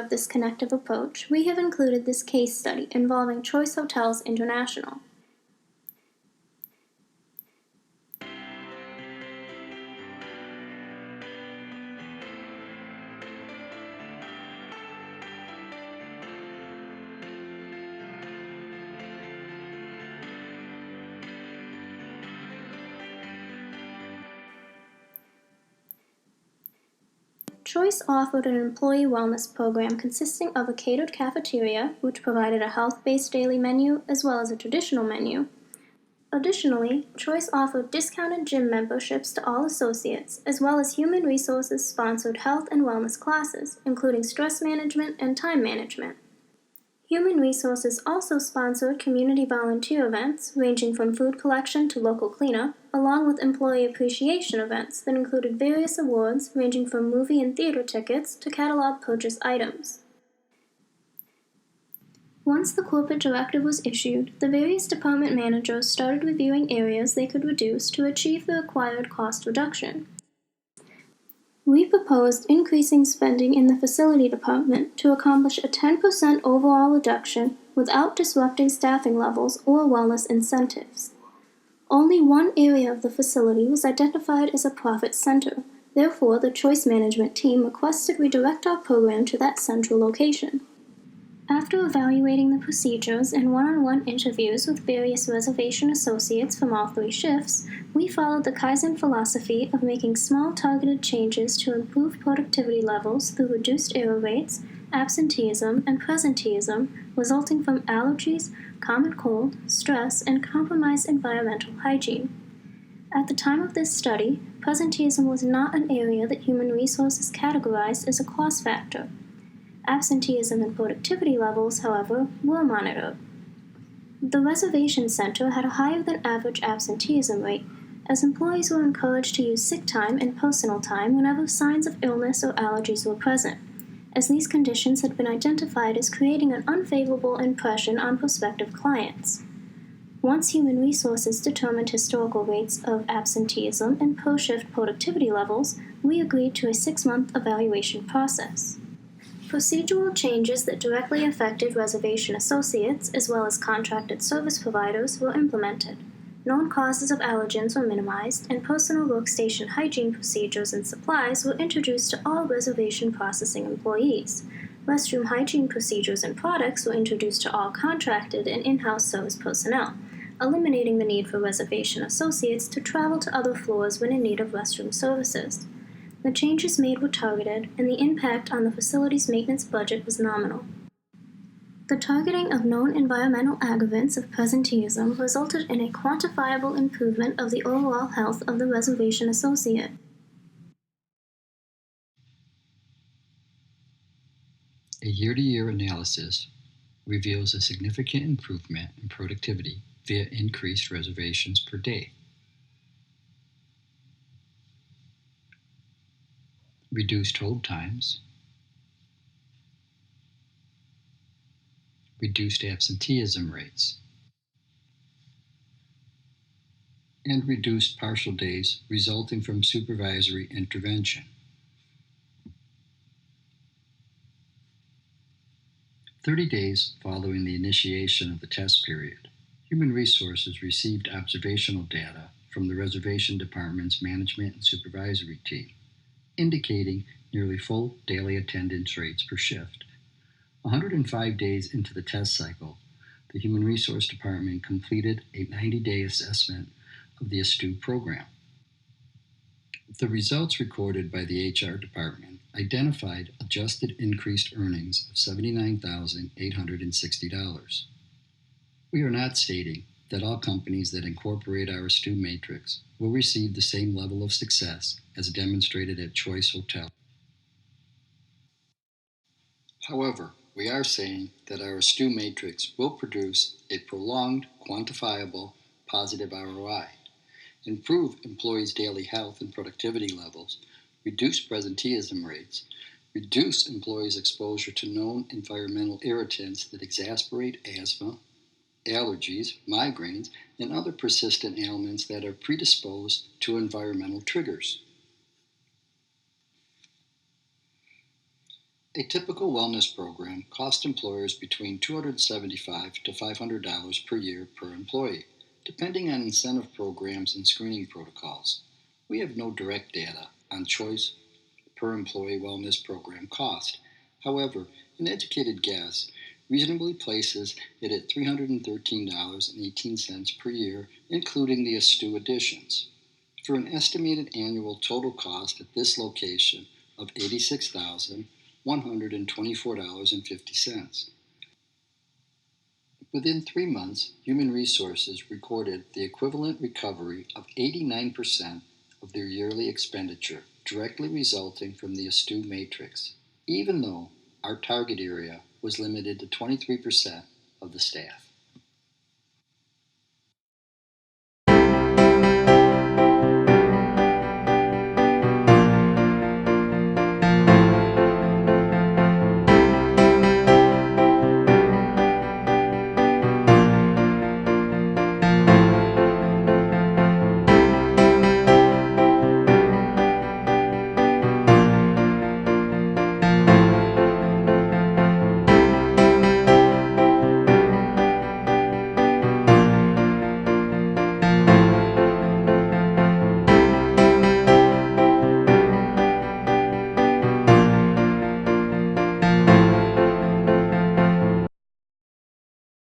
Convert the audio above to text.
of this connective approach, we have included this case study involving Choice Hotels International. Choice offered an employee wellness program consisting of a catered cafeteria, which provided a health-based daily menu as well as a traditional menu. Additionally, Choice offered discounted gym memberships to all associates, as well as Human Resources sponsored health and wellness classes, including stress management and time management. Human Resources also sponsored community volunteer events, ranging from food collection to local cleanup, along with employee appreciation events that included various awards ranging from movie and theater tickets to catalog purchase items. Once the corporate directive was issued, the various department managers started reviewing areas they could reduce to achieve the required cost reduction. We proposed increasing spending in the facility department to accomplish a 10% overall reduction without disrupting staffing levels or wellness incentives. Only one area of the facility was identified as a profit center. Therefore, the Choice management team requested we direct our program to that central location. After evaluating the procedures and one-on-one interviews with various reservation associates from all three shifts, we followed the Kaizen philosophy of making small targeted changes to improve productivity levels through reduced error rates, absenteeism, and presenteeism resulting from allergies, common cold, stress, and compromised environmental hygiene. At the time of this study, presenteeism was not an area that Human Resources categorized as a cost factor. Absenteeism and productivity levels, however, were monitored. The reservation center had a higher than average absenteeism rate, as employees were encouraged to use sick time and personal time whenever signs of illness or allergies were present, as these conditions had been identified as creating an unfavorable impression on prospective clients. Once Human Resources determined historical rates of absenteeism and per-shift productivity levels, we agreed to a 6-month evaluation process. Procedural changes that directly affected reservation associates, as well as contracted service providers, were implemented. Known causes of allergens were minimized, and personal workstation hygiene procedures and supplies were introduced to all reservation processing employees. Restroom hygiene procedures and products were introduced to all contracted and in-house service personnel, eliminating the need for reservation associates to travel to other floors when in need of restroom services. The changes made were targeted, and the impact on the facility's maintenance budget was nominal. The targeting of known environmental aggravants of presenteeism resulted in a quantifiable improvement of the overall health of the reservation associate. A year-to-year analysis reveals a significant improvement in productivity via increased reservations per day. Reduced hold times, reduced absenteeism rates, and reduced partial days resulting from supervisory intervention. 30 days following the initiation of the test period, Human Resources received observational data from the reservation department's management and supervisory team, indicating nearly full daily attendance rates per shift. 105 days into the test cycle, the Human Resource Department completed a 90-day assessment of the ASTU program. The results recorded by the HR department identified adjusted increased earnings of $79,860. We are not stating that all companies that incorporate our ASTU matrix will receive the same level of success as demonstrated at Choice Hotel. However, we are saying that our ASTU matrix will produce a prolonged, quantifiable, positive ROI, improve employees' daily health and productivity levels, reduce presenteeism rates, reduce employees' exposure to known environmental irritants that exacerbate asthma, allergies, migraines, and other persistent ailments that are predisposed to environmental triggers. A typical wellness program costs employers between $275 to $500 per year per employee, depending on incentive programs and screening protocols. We have no direct data on choice per employee wellness program cost. However, an educated guess reasonably places it at $313.18 per year, including the ASTU additions, for an estimated annual total cost at this location of $86,124.50. Within 3 months, Human Resources recorded the equivalent recovery of 89% of their yearly expenditure, directly resulting from the ASTU matrix, even though our target area was limited to 23% of the staff.